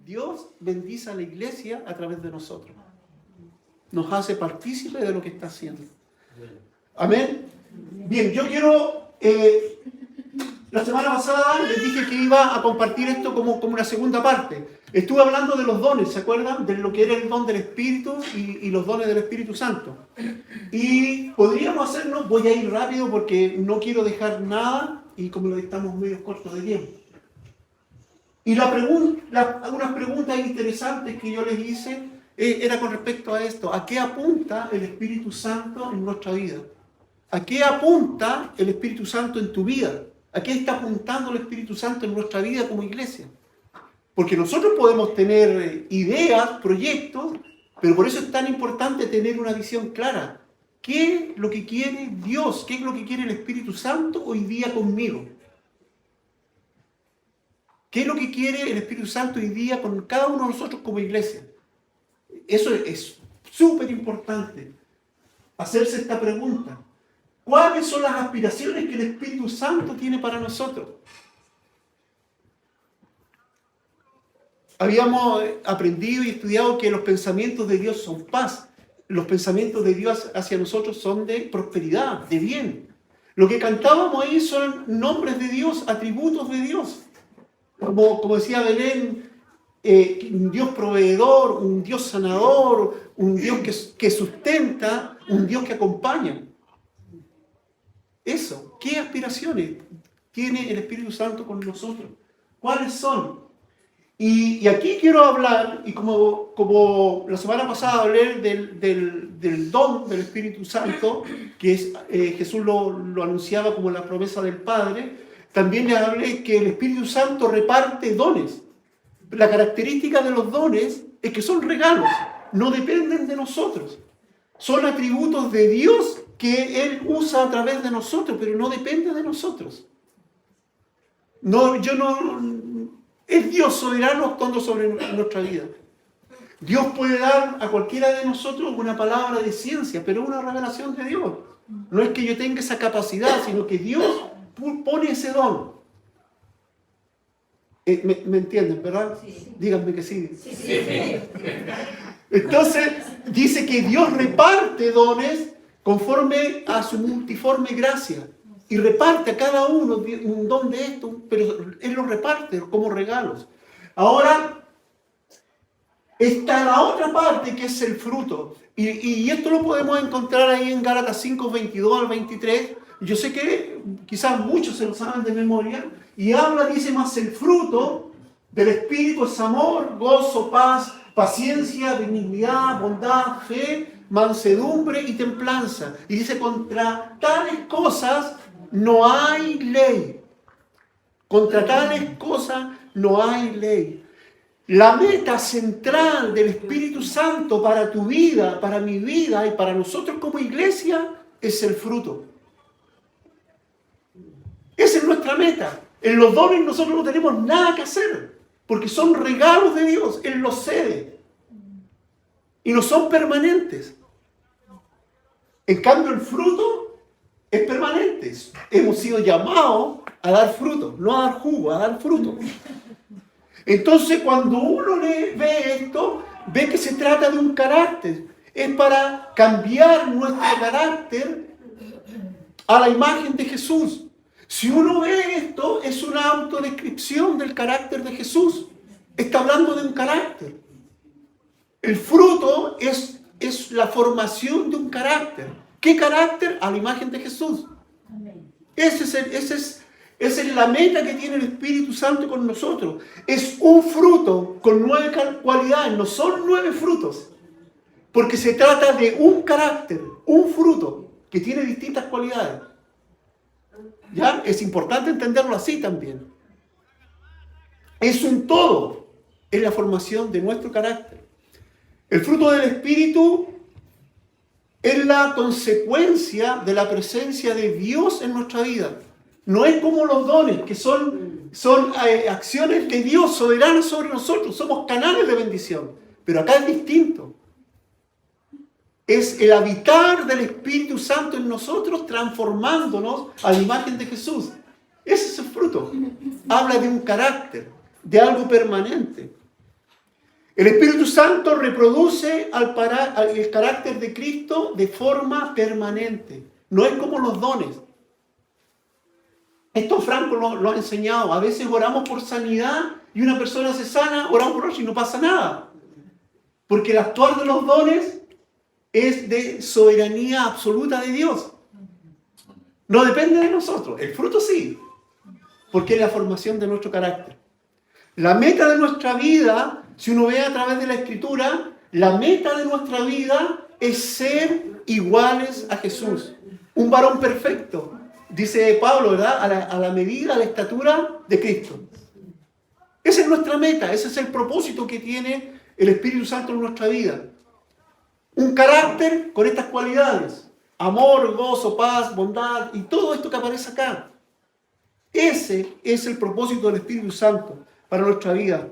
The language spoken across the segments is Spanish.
Dios bendice a la iglesia a través de nosotros. Nos hace partícipes de lo que está haciendo. Amén. Bien, yo quiero... la semana pasada les dije que iba a compartir esto como una segunda parte. Estuve hablando de los dones, ¿se acuerdan? De lo que era el don del Espíritu y los dones del Espíritu Santo. Y podríamos hacernos, voy a ir rápido porque no quiero dejar nada y como lo estamos medio cortos de tiempo. Y algunas preguntas interesantes que yo les hice era con respecto a esto. ¿A qué apunta el Espíritu Santo en nuestra vida? ¿A qué apunta el Espíritu Santo en tu vida? ¿A qué está apuntando el Espíritu Santo en nuestra vida como iglesia? Porque nosotros podemos tener ideas, proyectos, pero por eso es tan importante tener una visión clara. ¿Qué es lo que quiere Dios? ¿Qué es lo que quiere el Espíritu Santo hoy día conmigo? ¿Qué es lo que quiere el Espíritu Santo hoy día con cada uno de nosotros como iglesia? Eso es súper importante, hacerse esta pregunta. ¿Cuáles son las aspiraciones que el Espíritu Santo tiene para nosotros? Habíamos aprendido y estudiado que los pensamientos de Dios son paz. Los pensamientos de Dios hacia nosotros son de prosperidad, de bien. Lo que cantábamos ahí son nombres de Dios, atributos de Dios. Como decía Belén, un Dios proveedor, un Dios sanador, un Dios que sustenta, un Dios que acompaña. Eso, ¿qué aspiraciones tiene el Espíritu Santo con nosotros? ¿Cuáles son? Y aquí quiero hablar, y como la semana pasada hablé del don del Espíritu Santo, que es, Jesús lo anunciaba como la promesa del Padre, también le hablé que el Espíritu Santo reparte dones. La característica de los dones es que son regalos, no dependen de nosotros. Son atributos de Dios que Él usa a través de nosotros, pero no depende de nosotros. Es Dios soberano actuando sobre nuestra vida. Dios puede dar a cualquiera de nosotros una palabra de ciencia, pero es una revelación de Dios. No es que yo tenga esa capacidad, sino que Dios pone ese don. ¿Me entienden, verdad? Sí. Díganme que sí. Sí. Entonces, dice que Dios reparte dones conforme a su multiforme gracia. Y reparte a cada uno un don de esto, pero Él lo reparte como regalos. Ahora, está la otra parte que es el fruto. Y esto lo podemos encontrar ahí en Gálatas 5, 22 al 23. Yo sé que quizás muchos se lo saben de memoria. Y dice más el fruto del Espíritu es amor, gozo, paz, paciencia, benignidad, bondad, fe, mansedumbre y templanza. Y dice, contra tales cosas no hay ley. Contra tales cosas no hay ley. La meta central del Espíritu Santo para tu vida, para mi vida y para nosotros como iglesia es el fruto. Esa es nuestra meta. En los dones nosotros no tenemos nada que hacer, porque son regalos de Dios. Él los cede. Y no son permanentes. En cambio, el fruto es permanente. Hemos sido llamados a dar fruto, no a dar jugo, a dar fruto. Entonces, cuando uno ve esto, ve que se trata de un carácter. Es para cambiar nuestro carácter a la imagen de Jesús. Si uno ve esto, es una autodescripción del carácter de Jesús. Está hablando de un carácter. El fruto es la formación de un carácter. ¿Qué carácter? A la imagen de Jesús. Esa es la meta que tiene el Espíritu Santo con nosotros. Es un fruto con 9 cualidades, no son 9 frutos. Porque se trata de un carácter, un fruto que tiene distintas cualidades. ¿Ya? Es importante entenderlo así también. Es un todo, es la formación de nuestro carácter. El fruto del Espíritu es la consecuencia de la presencia de Dios en nuestra vida. No es como los dones, que son acciones de Dios soberanas sobre nosotros. Somos canales de bendición. Pero acá es distinto. Es el habitar del Espíritu Santo en nosotros, transformándonos a la imagen de Jesús. Ese es el fruto. Habla de un carácter, de algo permanente. El Espíritu Santo reproduce el carácter de Cristo de forma permanente. No es como los dones. Esto Franco lo ha enseñado. A veces oramos por sanidad y una persona se sana, oramos por otro y no pasa nada. Porque el actuar de los dones es de soberanía absoluta de Dios. No depende de nosotros. El fruto sí, porque es la formación de nuestro carácter. La meta de nuestra vida, si uno ve a través de la Escritura, la meta de nuestra vida es ser iguales a Jesús. Un varón perfecto, dice Pablo, ¿verdad? A la medida, a la estatura de Cristo. Esa es nuestra meta, ese es el propósito que tiene el Espíritu Santo en nuestra vida. Un carácter con estas cualidades: amor, gozo, paz, bondad y todo esto que aparece acá. Ese es el propósito del Espíritu Santo para nuestra vida.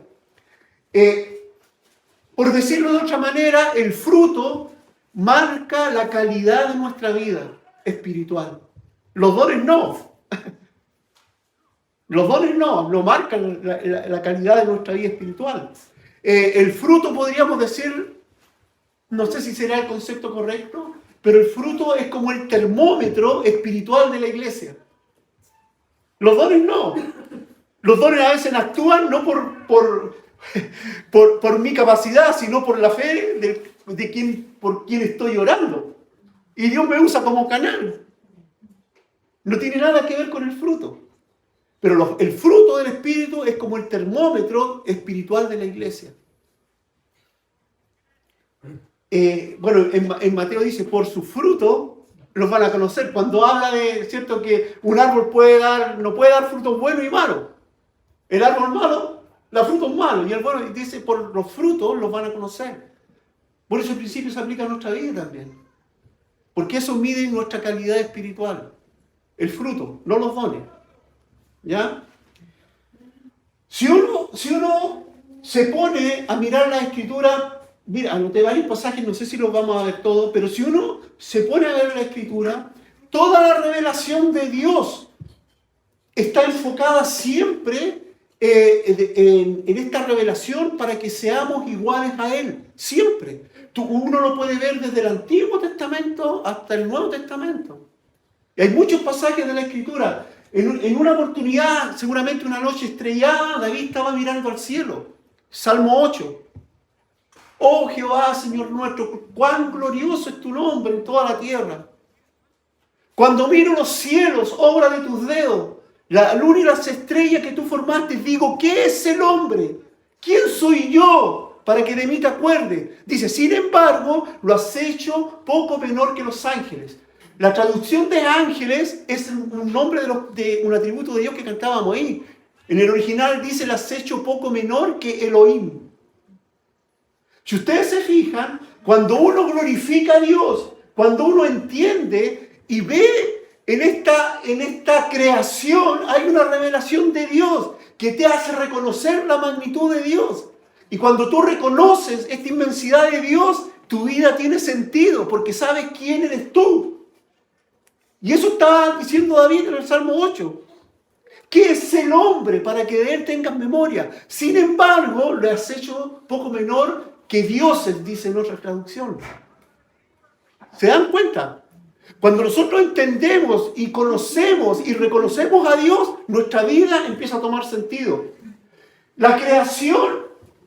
Por decirlo de otra manera, el fruto marca la calidad de nuestra vida espiritual. Los dones no. Los dones no marcan la calidad de nuestra vida espiritual. El fruto, podríamos decir, no sé si será el concepto correcto, pero el fruto es como el termómetro espiritual de la iglesia. Los dones no. Los dones a veces actúan no por mi capacidad, sino por la fe por quien estoy orando. Y Dios me usa como canal. No tiene nada que ver con el fruto. Pero el fruto del Espíritu es como el termómetro espiritual de la iglesia. En Mateo dice, por su fruto los van a conocer. Cuando habla de, ¿cierto?, que un árbol no puede dar frutos buenos y malos. El árbol malo da frutos malos. Y el bueno dice, por los frutos los van a conocer. Por eso el principio se aplica a nuestra vida también. Porque eso mide nuestra calidad espiritual. El fruto, no los dones. ¿Ya? Si uno se pone a mirar la Escritura, mira, anoté varios pasajes, no sé si los vamos a ver todos, pero si uno se pone a ver la Escritura, toda la revelación de Dios está enfocada siempre en esta revelación para que seamos iguales a Él, siempre. Uno lo puede ver desde el Antiguo Testamento hasta el Nuevo Testamento. Y hay muchos pasajes de la Escritura. En una oportunidad, seguramente una noche estrellada, David estaba mirando al cielo. Salmo 8. Oh Jehová, Señor nuestro, cuán glorioso es tu nombre en toda la tierra. Cuando miro los cielos, obra de tus dedos, la luna y las estrellas que tú formaste, digo, ¿qué es el hombre? ¿Quién soy yo para que de mí te acuerdes? Dice, sin embargo, lo has hecho poco menor que los ángeles. La traducción de ángeles es un nombre de un atributo de Dios que cantábamos ahí. En el original dice, lo has hecho poco menor que Elohim. Si ustedes se fijan, cuando uno glorifica a Dios, cuando uno entiende y ve en esta creación, hay una revelación de Dios que te hace reconocer la magnitud de Dios. Y cuando tú reconoces esta inmensidad de Dios, tu vida tiene sentido porque sabes quién eres tú. Y eso está diciendo David en el Salmo 8. ¿Qué es el hombre para que de él tengas memoria? Sin embargo, lo has hecho poco menor que dioses, dice en otra traducción. ¿Se dan cuenta? Cuando nosotros entendemos y conocemos y reconocemos a Dios, nuestra vida empieza a tomar sentido. La creación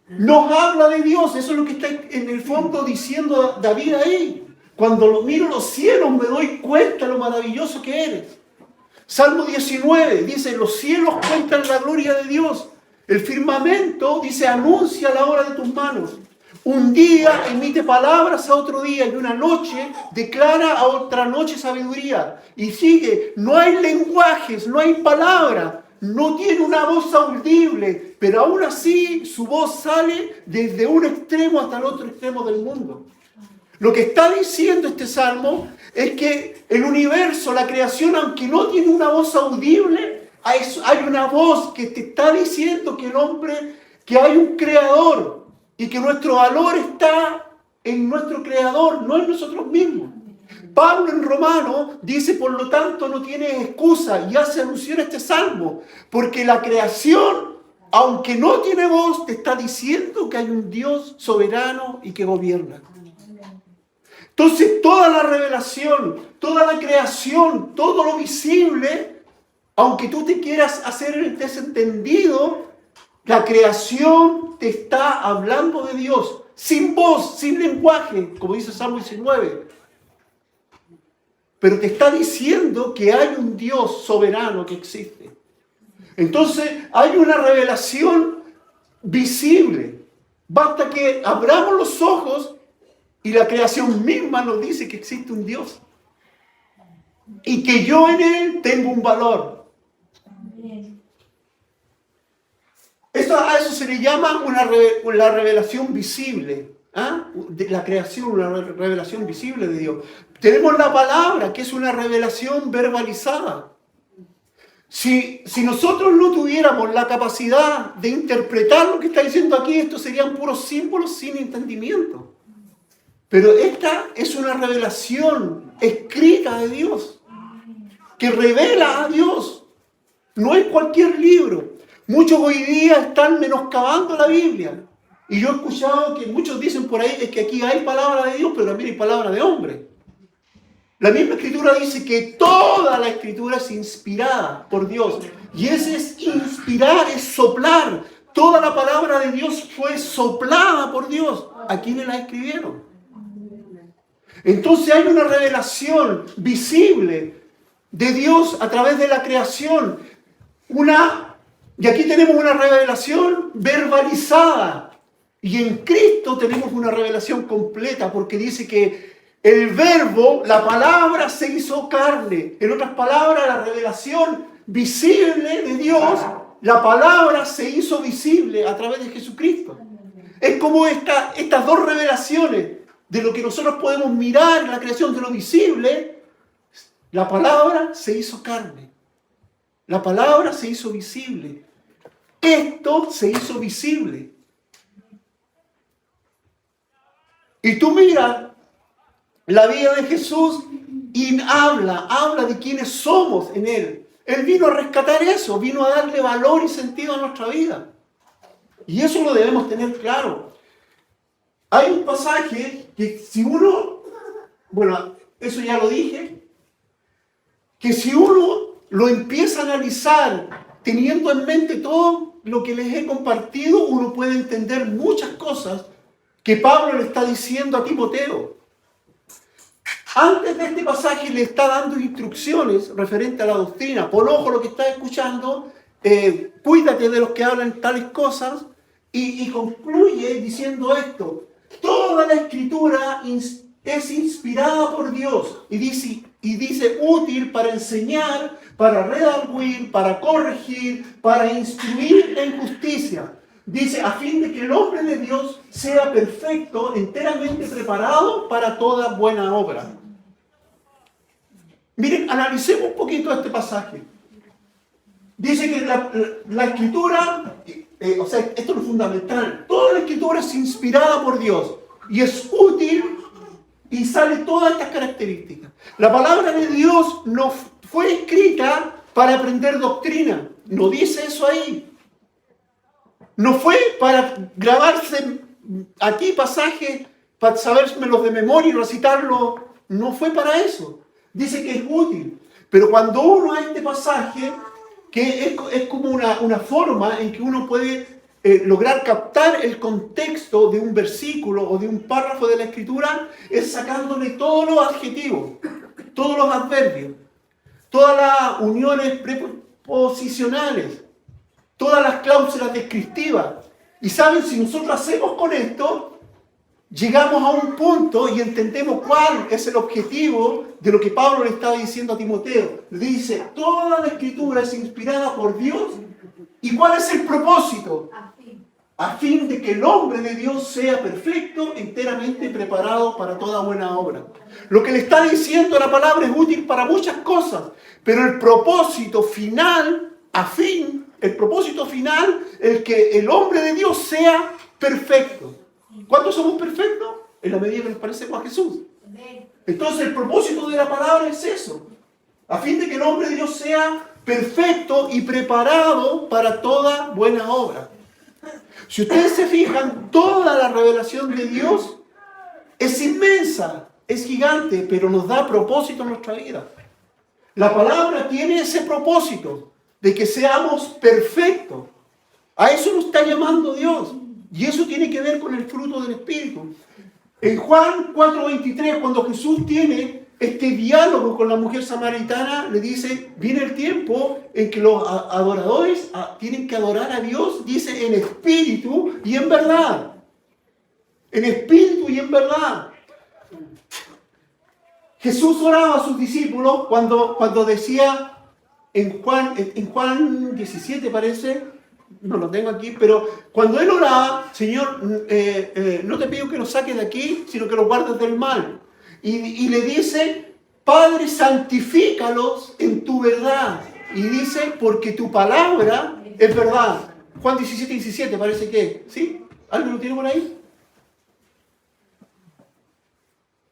nos habla de Dios. Eso es lo que está en el fondo diciendo David ahí. Cuando miro los cielos me doy cuenta de lo maravilloso que eres. Salmo 19 dice, los cielos cuentan la gloria de Dios. El firmamento, dice, anuncia la obra de tus manos. Un día emite palabras a otro día y una noche declara a otra noche sabiduría. Y sigue, no hay lenguajes, no hay palabras, no tiene una voz audible, pero aún así su voz sale desde un extremo hasta el otro extremo del mundo. Lo que está diciendo este salmo es que el universo, la creación, aunque no tiene una voz audible, hay una voz que te está diciendo que el hombre, que hay un creador y que nuestro valor está en nuestro creador, no en nosotros mismos. Pablo en Romanos dice, por lo tanto, no tiene excusa y hace alusión a este salmo, porque la creación aunque no tiene voz, te está diciendo que hay un Dios soberano y que gobierna. Entonces, toda la revelación, toda la creación, todo lo visible, aunque tú te quieras hacer el desentendido, la creación te está hablando de Dios, sin voz, sin lenguaje, como dice Salmo 19. Pero te está diciendo que hay un Dios soberano que existe. Entonces, hay una revelación visible. Basta que abramos los ojos y la creación misma nos dice que existe un Dios. Y que yo en Él tengo un valor. A eso se le llama la revelación visible. De la creación, una revelación visible de Dios. Tenemos la palabra, que es una revelación verbalizada. Si nosotros no tuviéramos la capacidad de interpretar lo que está diciendo aquí, estos serían puros símbolos sin entendimiento. Pero esta es una revelación escrita de Dios, que revela a Dios. No es cualquier libro. Muchos hoy día están menoscabando la Biblia. Y yo he escuchado que muchos dicen por ahí, es que aquí hay palabra de Dios, pero también hay palabra de hombre. La misma Escritura dice que toda la Escritura es inspirada por Dios. Y ese es inspirar, es soplar. Toda la palabra de Dios fue soplada por Dios. ¿A quiénes la escribieron? Entonces hay una revelación visible de Dios a través de la creación. Y aquí tenemos una revelación verbalizada. Y en Cristo tenemos una revelación completa, porque dice que el verbo, la palabra, se hizo carne. En otras palabras, la revelación visible de Dios, la palabra se hizo visible a través de Jesucristo. Es como estas dos revelaciones de lo que nosotros podemos mirar en la creación de lo visible. La palabra se hizo carne. La palabra se hizo visible. Esto se hizo visible. Y tú miras la vida de Jesús y habla de quiénes somos en Él. Él vino a rescatar eso, vino a darle valor y sentido a nuestra vida. Y eso lo debemos tener claro. Hay un pasaje que si uno, eso ya lo dije, que si uno lo empieza a analizar teniendo en mente todo lo que les he compartido, uno puede entender muchas cosas que Pablo le está diciendo a Timoteo. Antes de este pasaje le está dando instrucciones referente a la doctrina. Pon ojo a lo que estás escuchando, cuídate de los que hablan tales cosas, y concluye diciendo esto: toda la Escritura es inspirada por Dios y dice útil para enseñar, para redarguir, para corregir, para instruir en justicia. Dice, a fin de que el hombre de Dios sea perfecto, enteramente preparado para toda buena obra. Miren, analicemos un poquito este pasaje. Dice que la Escritura, esto es lo fundamental, toda la Escritura es inspirada por Dios y es útil y sale todas estas características. La palabra de Dios no fue escrita para aprender doctrina, no dice eso ahí. No fue para grabarse aquí pasajes, para sabérmelos de memoria y recitarlos, no fue para eso. Dice que es útil, pero cuando uno a este pasaje, que es como una forma en que uno puede lograr captar el contexto de un versículo o de un párrafo de la Escritura, es sacándole todos los adjetivos, todos los adverbios, todas las uniones preposicionales, todas las cláusulas descriptivas. Y saben, si nosotros hacemos con esto, llegamos a un punto y entendemos cuál es el objetivo de lo que Pablo le estaba diciendo a Timoteo. Le dice, toda la Escritura es inspirada por Dios. ¿Y cuál es el propósito? A fin de que el hombre de Dios sea perfecto, enteramente preparado para toda buena obra. Lo que le está diciendo la palabra es útil para muchas cosas, pero el propósito final, el que el hombre de Dios sea perfecto. ¿Cuántos somos perfectos? En la medida que nos parecemos a Jesús. Entonces el propósito de la palabra es eso. A fin de que el hombre de Dios sea perfecto y preparado para toda buena obra. Si ustedes se fijan, toda la revelación de Dios es inmensa, es gigante, pero nos da propósito en nuestra vida. La palabra tiene ese propósito de que seamos perfectos. A eso nos está llamando Dios. Y eso tiene que ver con el fruto del Espíritu. En Juan 4:23, cuando Jesús tiene este diálogo con la mujer samaritana, le dice, viene el tiempo en que los adoradores tienen que adorar a Dios, dice, en espíritu y en verdad. En espíritu y en verdad. Jesús oraba a sus discípulos cuando decía en Juan 17 parece, no lo tengo aquí, pero cuando él oraba, Señor, no te pido que los saques de aquí, sino que los guardes del mal. Y le dice, Padre, santifícalos en tu verdad. Y dice, porque tu palabra es verdad. Juan 17 parece que, ¿sí? ¿Alguien lo tiene por ahí?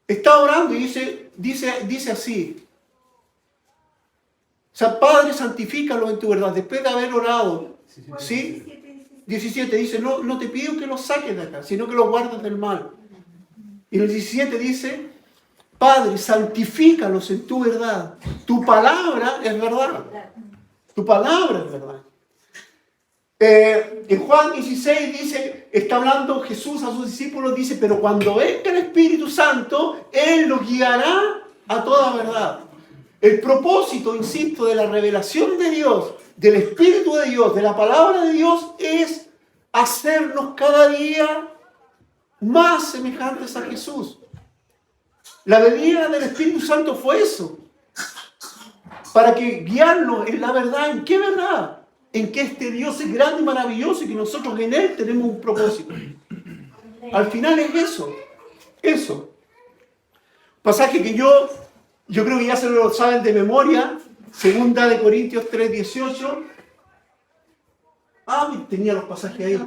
Está orando y dice así. O sea, Padre, santifícalos en tu verdad. Después de haber orado, ¿sí? 17 dice, no te pido que los saques de acá, sino que los guardes del mal. Y en el 17 dice, Padre, santifícalos en tu verdad. Tu palabra es verdad. Tu palabra es verdad. En Juan 16 dice, está hablando Jesús a sus discípulos, dice, pero cuando venga el Espíritu Santo, Él los guiará a toda verdad. El propósito, insisto, de la revelación de Dios, del Espíritu de Dios, de la palabra de Dios, es hacernos cada día más semejantes a Jesús. La venida del Espíritu Santo fue eso. Para que guiarnos en la verdad. ¿En qué verdad? En que este Dios es grande y maravilloso y que nosotros en Él tenemos un propósito. Al final es eso. Eso. Pasaje que yo creo que ya se lo saben de memoria. 2 Corintios 3:18. Tenía los pasajes ahí.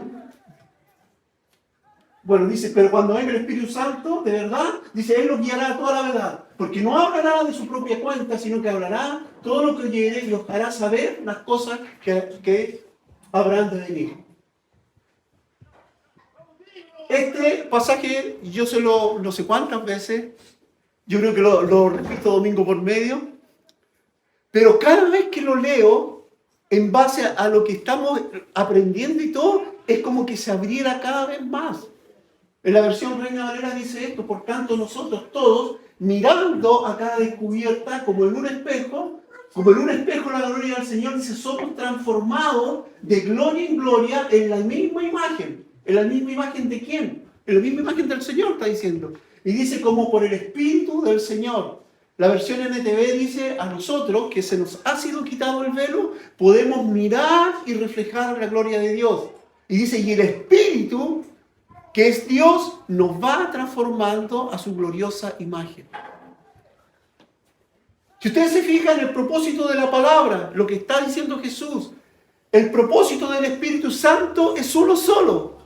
Bueno, dice, pero cuando venga el Espíritu Santo, de verdad, dice, Él los guiará a toda la verdad. Porque no hablará de su propia cuenta, sino que hablará todo lo que oyere y os hará saber las cosas que habrán de venir. Este pasaje, yo no sé cuántas veces, yo creo que lo repito domingo por medio, pero cada vez que lo leo, en base a lo que estamos aprendiendo y todo, es como que se abriera cada vez más. En la versión Reina Valera dice esto, por tanto nosotros todos, mirando a cada descubierta como en un espejo la gloria del Señor, dice, somos transformados de gloria en gloria en la misma imagen. ¿En la misma imagen de quién? En la misma imagen del Señor, está diciendo. Y dice, como por el Espíritu del Señor. La versión NTV dice, a nosotros, que se nos ha sido quitado el velo, podemos mirar y reflejar la gloria de Dios. Y dice, y el Espíritu, que es Dios, nos va transformando a su gloriosa imagen. Si ustedes se fijan en el propósito de la palabra, lo que está diciendo Jesús, el propósito del Espíritu Santo es uno solo.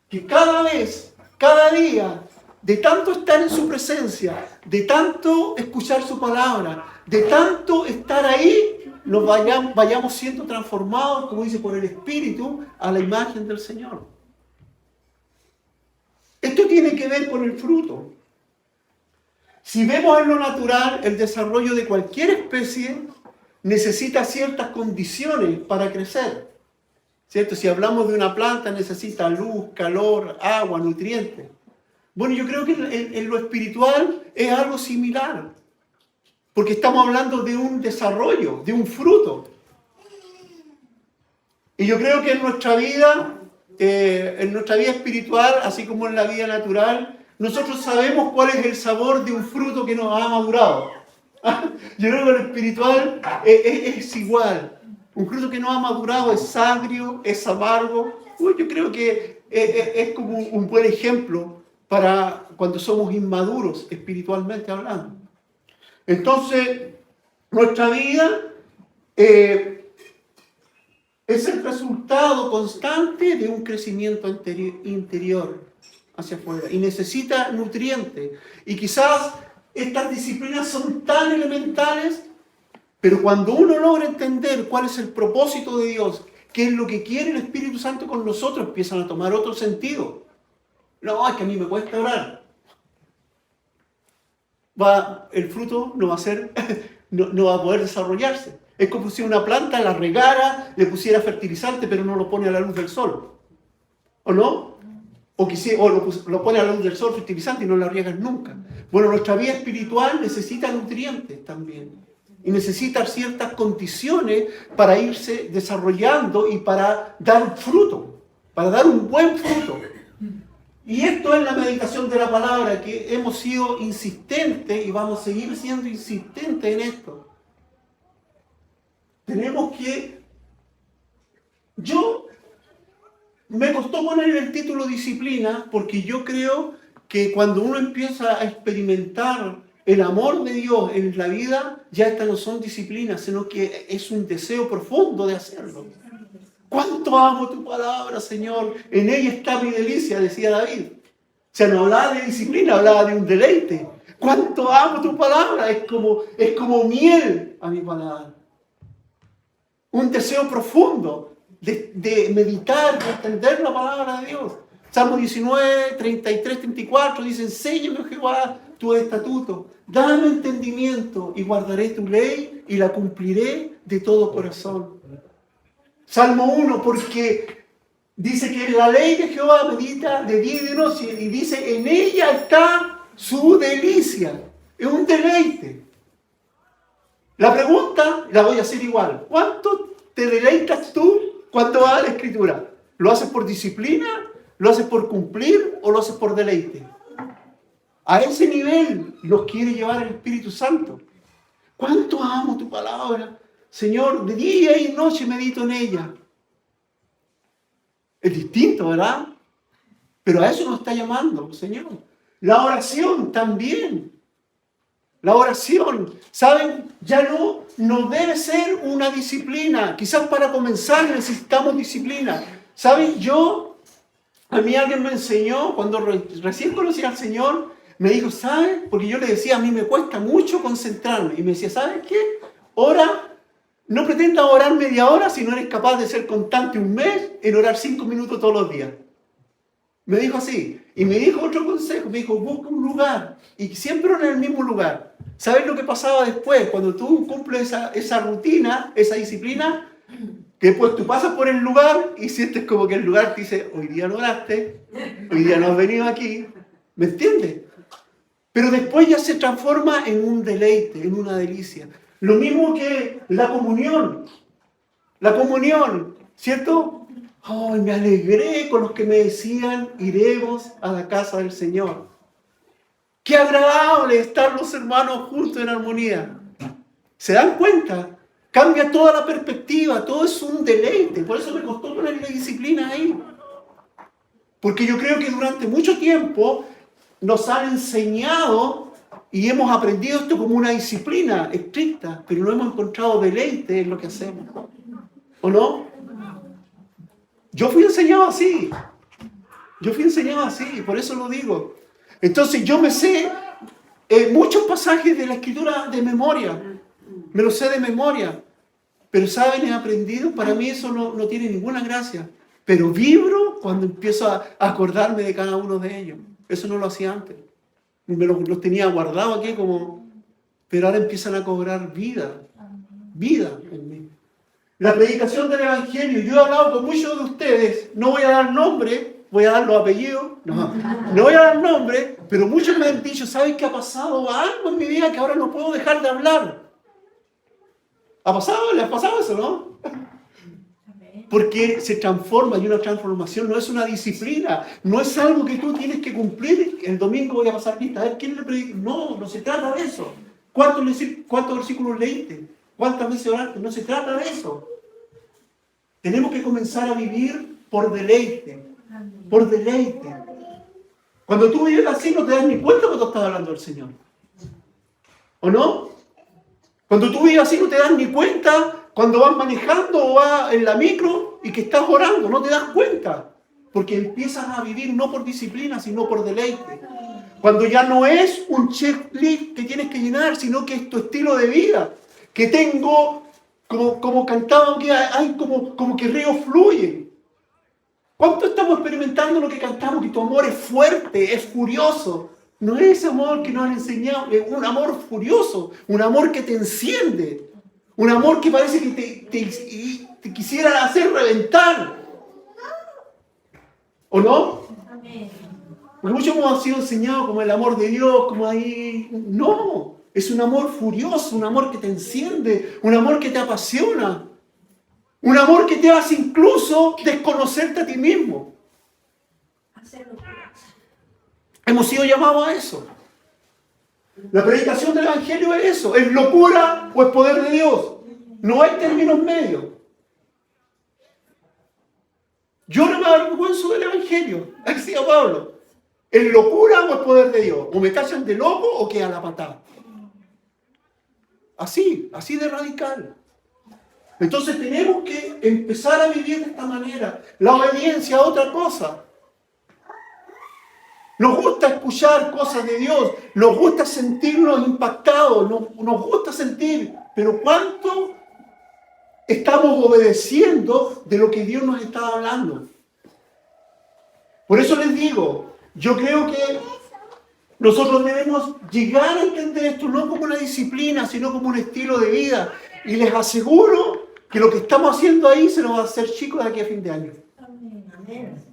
Que cada vez, cada día, de tanto estar en su presencia, de tanto escuchar su palabra, de tanto estar ahí, nos vayamos siendo transformados, como dice, por el Espíritu, a la imagen del Señor. Esto tiene que ver con el fruto. Si vemos en lo natural, el desarrollo de cualquier especie necesita ciertas condiciones para crecer. ¿Cierto? Si hablamos de una planta, necesita luz, calor, agua, nutrientes. Bueno, yo creo que en lo espiritual es algo similar. Porque estamos hablando de un desarrollo, de un fruto. Y yo creo que en nuestra vida espiritual, así como en la vida natural, nosotros sabemos cuál es el sabor de un fruto que nos ha madurado. Yo creo que lo espiritual es igual. Un fruto que no ha madurado es agrio, es amargo. Yo creo que es como un buen ejemplo para cuando somos inmaduros espiritualmente hablando. Entonces, nuestra vida es el resultado constante de un crecimiento interior hacia afuera y necesita nutrientes. Y quizás estas disciplinas son tan elementales Pero cuando uno logra entender cuál es el propósito de Dios, qué es lo que quiere el Espíritu Santo con nosotros, empiezan a tomar otro sentido. No, es que a mí me cuesta orar. El fruto no va a ser, no va a poder desarrollarse. Es como si una planta la regara, le pusiera fertilizante, pero no lo pone a la luz del sol. ¿O no? O lo pone a la luz del sol fertilizante y no la riegas nunca. Bueno, nuestra vida espiritual necesita nutrientes también. Y necesita ciertas condiciones para irse desarrollando y para dar fruto, para dar un buen fruto. Y esto es la meditación de la palabra, que hemos sido insistentes y vamos a seguir siendo insistentes en esto. Tenemos que... Me costó poner el título disciplina porque yo creo que cuando uno empieza a experimentar el amor de Dios en la vida, ya estas no son disciplinas, sino que es un deseo profundo de hacerlo. ¿Cuánto amo tu palabra, Señor? En ella está mi delicia, decía David. O sea, no hablaba de disciplina, hablaba de un deleite. ¿Cuánto amo tu palabra? Es como miel a mi palabra. Un deseo profundo de meditar, de entender la palabra de Dios. Salmo 19, 33, 34 dice: enséñame, Jehová, tus estatutos. Dame entendimiento y guardaré tu ley y la cumpliré de todo corazón. Salmo 1, porque dice que la ley de Jehová medita de día y de noche, y dice, en ella está su delicia. Es un deleite. La pregunta la voy a hacer igual. ¿Cuánto te deleitas tú cuando vas a la Escritura? ¿Lo haces por disciplina? ¿Lo haces por cumplir? ¿O lo haces por deleite? A ese nivel nos quiere llevar el Espíritu Santo. ¿Cuánto amo tu palabra? Señor, de día y noche medito en ella. Es distinto, ¿verdad? Pero a eso nos está llamando, Señor. La oración también. La oración, ¿saben? Ya no debe ser una disciplina. Quizás para comenzar necesitamos disciplina. ¿Saben? A mí alguien me enseñó, cuando recién conocí al Señor, me dijo, ¿sabes? Porque yo le decía, a mí me cuesta mucho concentrarme. Y me decía, ¿sabes qué? Ora, no pretendas orar media hora si no eres capaz de ser constante un mes en orar 5 minutos todos los días. Me dijo así. Y me dijo otro consejo. Me dijo, busca un lugar. Y siempre en el mismo lugar. ¿Sabes lo que pasaba después? Cuando tú cumples esa rutina, esa disciplina, que pues tú pasas por el lugar y sientes como que el lugar te dice, hoy día no oraste, hoy día no has venido aquí. ¿Me entiendes? Pero después ya se transforma en un deleite, en una delicia. Lo mismo que la comunión. La comunión, ¿cierto? ¡Ay, me alegré con los que me decían, iremos a la casa del Señor! ¡Qué agradable estar los hermanos juntos en armonía! ¿Se dan cuenta? Cambia toda la perspectiva, todo es un deleite. Por eso me costó ponerle disciplina ahí. Porque yo creo que durante mucho tiempo nos han enseñado y hemos aprendido esto como una disciplina estricta, pero no hemos encontrado deleite en lo que hacemos. ¿O no? Yo fui enseñado así. Por eso lo digo. Entonces yo me sé muchos pasajes de la Escritura de memoria. Me los sé de memoria. Pero ¿saben? He aprendido. Para mí eso no tiene ninguna gracia. Pero vibro cuando empiezo a acordarme de cada uno de ellos. Eso no lo hacía antes. Los tenía guardados aquí como... Pero ahora empiezan a cobrar vida. Vida en mí. La predicación del Evangelio. Yo he hablado con muchos de ustedes. No voy a dar nombre. Voy a dar los apellidos. No voy a dar nombre. Pero muchos me han dicho, ¿sabes qué ha pasado? Algo en mi vida que ahora no puedo dejar de hablar. ¿Ha pasado? ¿Le ha pasado eso, no? Porque se transforma, y una transformación no es una disciplina, no es algo que tú tienes que cumplir. El domingo voy a pasar lista, a ver quién le predica. No se trata de eso. ¿Cuántos versículos leíste? ¿Cuántas veces oraste? No se trata de eso. Tenemos que comenzar a vivir por deleite. Por deleite. Cuando tú vives así no te das ni cuenta cuando estás hablando del Señor. ¿O no? Cuando tú vives así no te das ni cuenta cuando vas manejando o vas en la micro y que estás orando, no te das cuenta. Porque empiezas a vivir no por disciplina, sino por deleite. Cuando ya no es un checklist que tienes que llenar, sino que es tu estilo de vida. que tengo, como cantábamos, que hay como que ríos fluyen. ¿Cuánto estamos experimentando lo que cantamos? Que tu amor es fuerte, es furioso. No es ese amor que nos han enseñado, es un amor furioso, un amor que te enciende, un amor que parece que te quisiera hacer reventar. ¿O no? Porque muchos hemos sido enseñados como el amor de Dios, como ahí. No, es un amor furioso, un amor que te enciende, un amor que te apasiona. Un amor que te hace incluso desconocerte a ti mismo. Hemos sido llamados a eso. La predicación del Evangelio es eso. ¿Es locura o es poder de Dios? No hay términos medios. Yo no me avergüenzo del Evangelio. Ahí decía Pablo. ¿Es locura o es poder de Dios? O me cachan de loco o queda la patada. Así de radical. Entonces tenemos que empezar a vivir de esta manera. La obediencia a otra cosa. Nos gusta escuchar cosas de Dios, nos gusta sentirnos impactados, nos gusta sentir, pero ¿cuánto estamos obedeciendo de lo que Dios nos está hablando? Por eso les digo, yo creo que nosotros debemos llegar a entender esto no como una disciplina, sino como un estilo de vida. Y les aseguro que lo que estamos haciendo ahí se nos va a hacer chico de aquí a fin de año. Amén.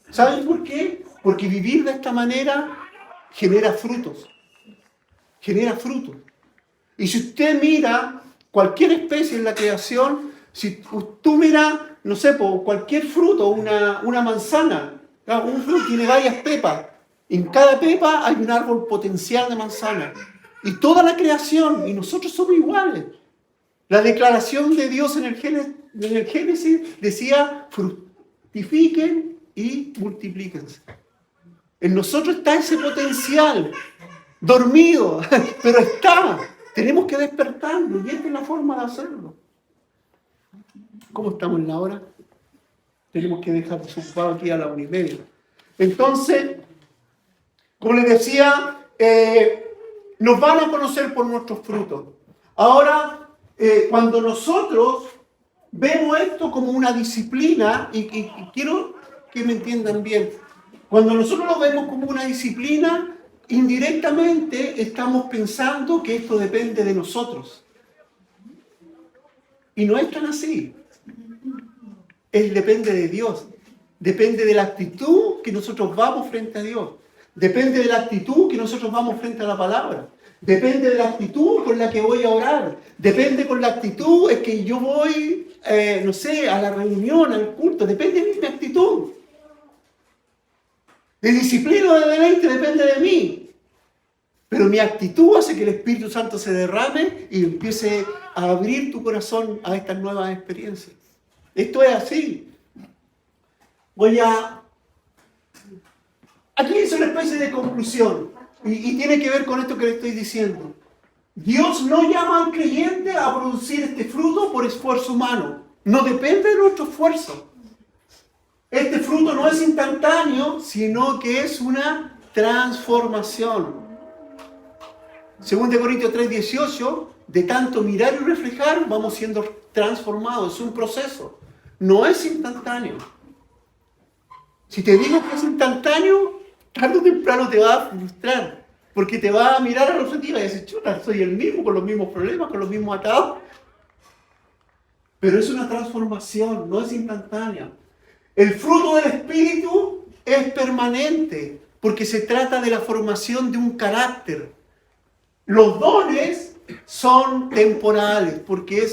¿Saben por qué? Porque vivir de esta manera genera frutos. Genera frutos. Y si usted mira cualquier especie en la creación, si tú miras, no sé, cualquier fruto, una manzana, un fruto tiene varias pepas. En cada pepa hay un árbol potencial de manzana. Y toda la creación, y nosotros somos iguales. La declaración de Dios en el Génesis decía, fructifiquen y multiplíquense. En nosotros está ese potencial, dormido, pero está. Tenemos que despertarlo y esta es la forma de hacerlo. ¿Cómo estamos en la hora? Tenemos que dejar desocupado aquí a la 1:30. Entonces, como les decía, nos van a conocer por nuestros frutos. Ahora, cuando nosotros vemos esto como una disciplina, y quiero que me entiendan bien, cuando nosotros lo vemos como una disciplina, indirectamente estamos pensando que esto depende de nosotros. Y no es tan así. Depende de Dios. Depende de la actitud que nosotros vamos frente a Dios. Depende de la actitud que nosotros vamos frente a la palabra. Depende de la actitud con la que voy a orar. Depende con la actitud en que yo voy, no sé, a la reunión, al culto. Depende de mi actitud. De disciplina o de deleite depende de mí. Pero mi actitud hace que el Espíritu Santo se derrame y empiece a abrir tu corazón a estas nuevas experiencias. Esto es así. Aquí es una especie de conclusión. Y tiene que ver con esto que le estoy diciendo. Dios no llama al creyente a producir este fruto por esfuerzo humano. No depende de nuestro esfuerzo. Este fruto no es instantáneo, sino que es una transformación. 2 Corintios 3:18, de tanto mirar y reflejar, vamos siendo transformados. Es un proceso. No es instantáneo. Si te digo que es instantáneo, tarde o temprano te va a frustrar. Porque te va a mirar a la perspectiva y decir, chuta, soy el mismo, con los mismos problemas, con los mismos atados. Pero es una transformación, no es instantánea. El fruto del Espíritu es permanente, porque se trata de la formación de un carácter. Los dones son temporales, porque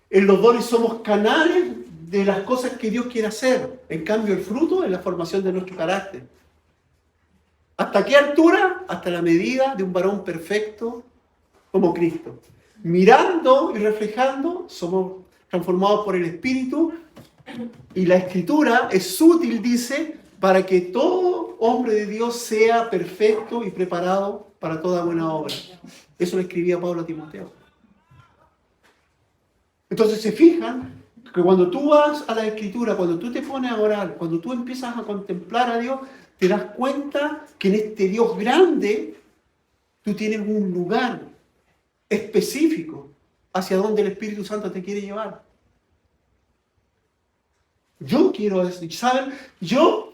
en los dones somos canales de las cosas que Dios quiere hacer. En cambio, el fruto es la formación de nuestro carácter. ¿Hasta qué altura? Hasta la medida de un varón perfecto como Cristo. Mirando y reflejando, somos transformados por el Espíritu. Y la Escritura es útil, dice, para que todo hombre de Dios sea perfecto y preparado para toda buena obra. Eso lo escribía Pablo a Timoteo. Entonces se fijan que cuando tú vas a la Escritura, cuando tú te pones a orar, cuando tú empiezas a contemplar a Dios, te das cuenta que en este Dios grande tú tienes un lugar. específico hacia donde el Espíritu Santo te quiere llevar. Yo quiero eso. ¿Saben? Yo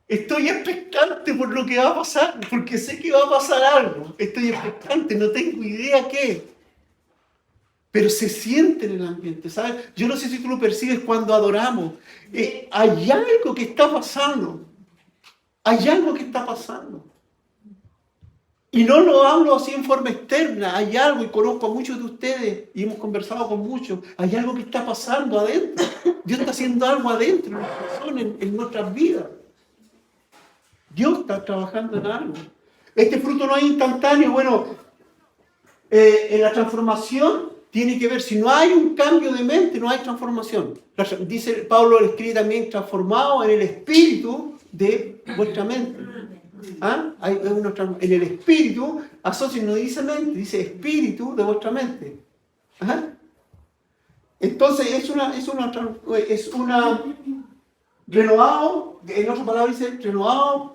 estoy expectante por lo que va a pasar, porque sé que va a pasar algo. Estoy expectante, no tengo idea qué. Pero se siente en el ambiente, ¿sabes? Yo no sé si tú lo percibes cuando adoramos. Hay algo que está pasando. Hay algo que está pasando. Y no lo hablo así en forma externa. Hay algo, y conozco a muchos de ustedes, y hemos conversado con muchos. Hay algo que está pasando adentro. Dios está haciendo algo adentro, en nuestras personas, en nuestras vidas. Dios está trabajando en algo. Este fruto no es instantáneo. Bueno, en la transformación tiene que ver, si no hay un cambio de mente, no hay transformación. Dice Pablo, le escribe también, transformado en el espíritu de vuestra mente. ¿Ah? En el espíritu, asocia, no dice mente, dice espíritu de vuestra mente. ¿Ah? Entonces es una renovado, en otras palabras dice renovado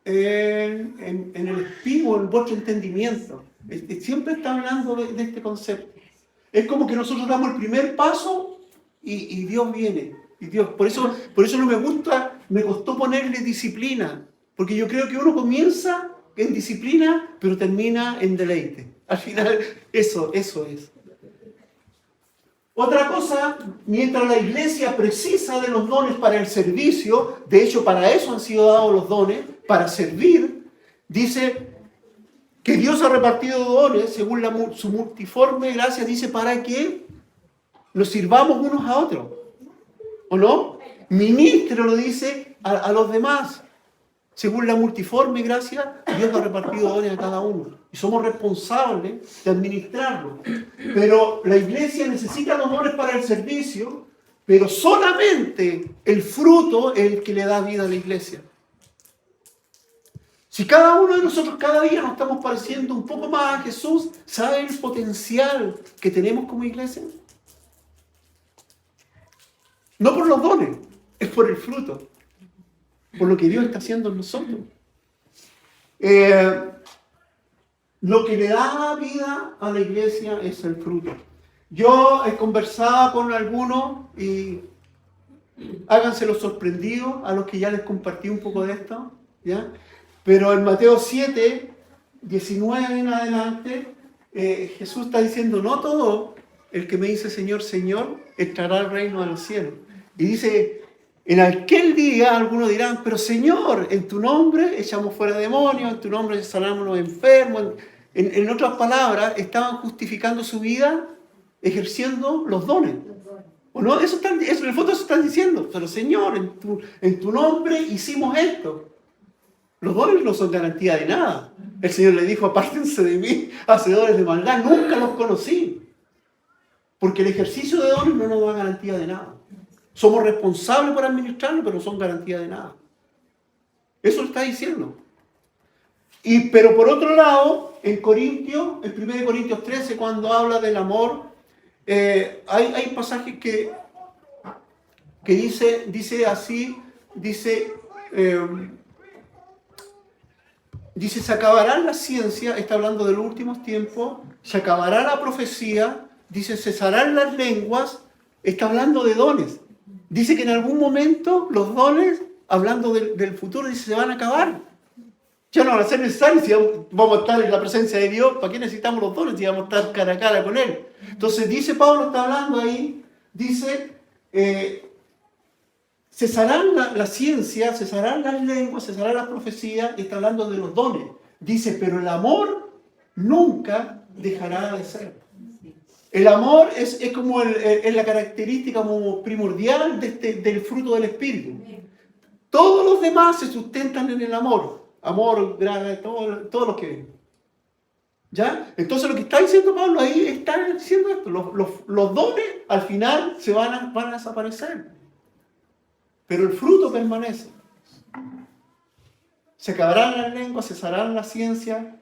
en el espíritu, en vuestro entendimiento. Siempre está hablando de este concepto. Es como que nosotros damos el primer paso y Dios viene. Y Dios, por eso no me gusta, me costó ponerle disciplina. Porque yo creo que uno comienza en disciplina, pero termina en deleite. Al final, eso es. Otra cosa, mientras la iglesia precisa de los dones para el servicio, de hecho para eso han sido dados los dones, para servir, dice que Dios ha repartido dones según su multiforme gracia, dice para que nos sirvamos unos a otros. ¿O no? Ministro lo dice a los demás. Según la multiforme gracia, Dios ha repartido dones a cada uno. Y somos responsables de administrarlos. Pero la iglesia necesita los dones para el servicio, pero solamente el fruto es el que le da vida a la iglesia. Si cada uno de nosotros cada día nos estamos pareciendo un poco más a Jesús, ¿sabe el potencial que tenemos como iglesia? No por los dones, es por el fruto. Por lo que Dios está haciendo en nosotros. Lo que le da vida a la iglesia es el fruto. Yo he conversado con algunos y háganse los sorprendidos a los que ya les compartí un poco de esto, ¿ya? Pero en Mateo 7, 19 en adelante, Jesús está diciendo, no todo el que me dice Señor, Señor, entrará al reino de los cielos. Y dice, en aquel día algunos dirán, pero Señor, en tu nombre echamos fuera demonios, en tu nombre sanamos a los enfermos. En otras palabras, estaban justificando su vida ejerciendo los dones. ¿O no? Eso en el fondo eso están diciendo, pero Señor, en tu nombre hicimos esto. Los dones no son garantía de nada. El Señor le dijo, apártense de mí, hacedores de maldad, nunca los conocí. Porque el ejercicio de dones no nos da garantía de nada. Somos responsables por administrarlo, pero no son garantía de nada. Eso lo está diciendo. Pero por otro lado, en 1 Corintios 13, cuando habla del amor, hay pasajes que dice así, dice, se acabará la ciencia, está hablando de los últimos tiempos, se acabará la profecía, dice, cesarán las lenguas, está hablando de dones. Dice que en algún momento los dones, hablando del futuro, dice, se van a acabar. Ya no van a ser necesarios si vamos a estar en la presencia de Dios. ¿Para qué necesitamos los dones si vamos a estar cara a cara con Él? Entonces dice Pablo, está hablando ahí, dice, cesarán la ciencia, cesarán las lenguas, cesarán las profecías, y está hablando de los dones. Dice, pero el amor nunca dejará de ser. El amor es como es la característica como primordial del fruto del Espíritu. Todos los demás se sustentan en el amor. Amor, gracia, todo lo que ven. ¿Ya? Entonces lo que está diciendo Pablo ahí está diciendo esto. Los dones al final van a desaparecer. Pero el fruto permanece. Se acabarán las lenguas, cesarán la ciencia.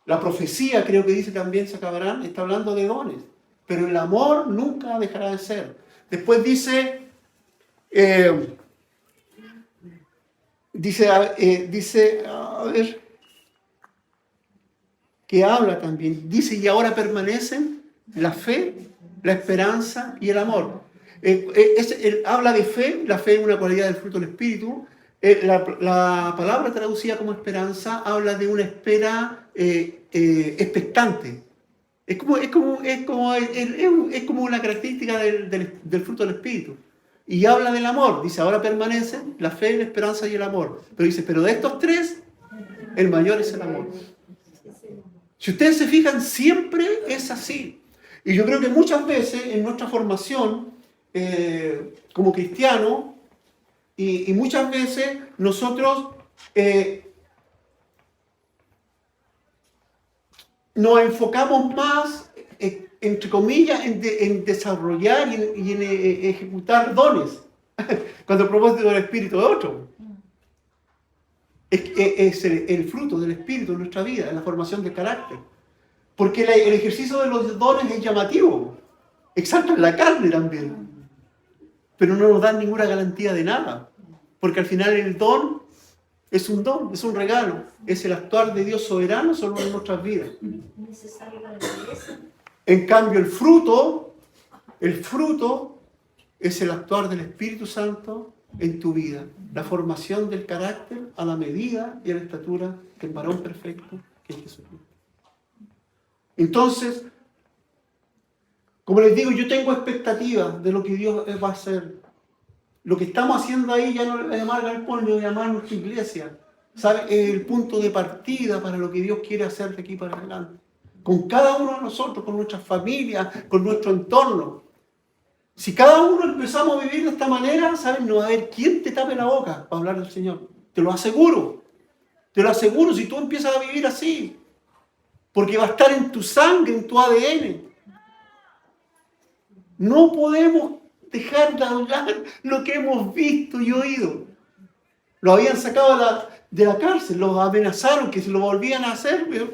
La profecía, creo que dice también, se acabarán. Está hablando de dones. Pero el amor nunca dejará de ser. Después dice, a ver, que habla también. Dice, y ahora permanecen la fe, la esperanza y el amor. Habla de fe, la fe es una cualidad del fruto del Espíritu. La palabra traducida como esperanza habla de una espera expectante. Es como una característica del fruto del Espíritu. Y habla del amor. Dice, ahora permanecen la fe, la esperanza y el amor. Pero dice, pero de estos tres, el mayor es el amor. Si ustedes se fijan, siempre es así. Y yo creo que muchas veces en nuestra formación como cristianos, y muchas veces nosotros nos enfocamos más, entre comillas, en desarrollar y en ejecutar dones, cuando el propósito del Espíritu es otro. Es el fruto del Espíritu en nuestra vida, en la formación del carácter. Porque el ejercicio de los dones es llamativo, exaltan la carne también, pero no nos dan ninguna garantía de nada, porque al final el don es un don, es un regalo, es el actuar de Dios soberano sobre nuestras vidas. En cambio, el fruto es el actuar del Espíritu Santo en tu vida, la formación del carácter a la medida y a la estatura del varón perfecto que es Jesucristo. Entonces, como les digo, yo tengo expectativas de lo que Dios va a hacer. Lo que estamos haciendo ahí ya no le voy a llamar Galpón, le voy a llamar nuestra iglesia. ¿Sabe? Es el punto de partida para lo que Dios quiere hacer de aquí para adelante. Con cada uno de nosotros, con nuestras familias, con nuestro entorno. Si cada uno empezamos a vivir de esta manera, ¿saben? No va a haber quien te tape la boca para hablar del Señor. Te lo aseguro. Te lo aseguro si tú empiezas a vivir así. Porque va a estar en tu sangre, en tu ADN. No podemos dejar de hablar lo que hemos visto y oído. Lo habían sacado de la cárcel, los amenazaron que se lo volvían a hacer, pero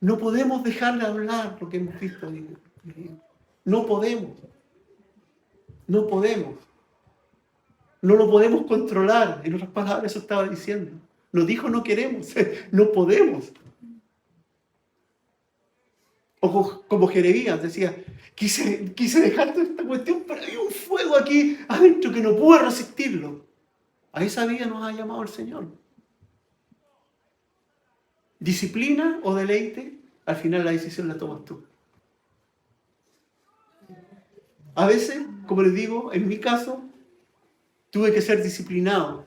no podemos dejar de hablar lo que hemos visto y oído. No podemos. No podemos. No lo podemos controlar. En otras palabras, eso estaba diciendo. Nos dijo no queremos, no podemos. O como Jeremías decía, quise dejar toda esta cuestión, pero hay un fuego aquí adentro que no puedo resistirlo. A esa vida nos ha llamado el Señor. Disciplina o deleite, al final la decisión la tomas tú. A veces, como les digo, en mi caso, tuve que ser disciplinado,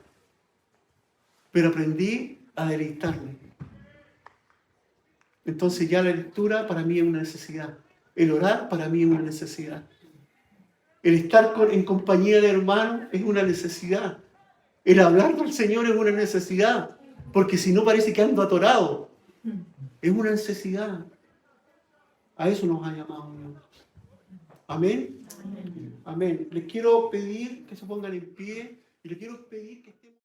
pero aprendí a deleitarme. Entonces ya la lectura para mí es una necesidad. El orar para mí es una necesidad. El estar en compañía de hermanos es una necesidad. El hablar del Señor es una necesidad. Porque si no parece que ando atorado. Es una necesidad. A eso nos ha llamado Dios. Amén. Amén. Les quiero pedir que se pongan en pie y les quiero pedir que estén...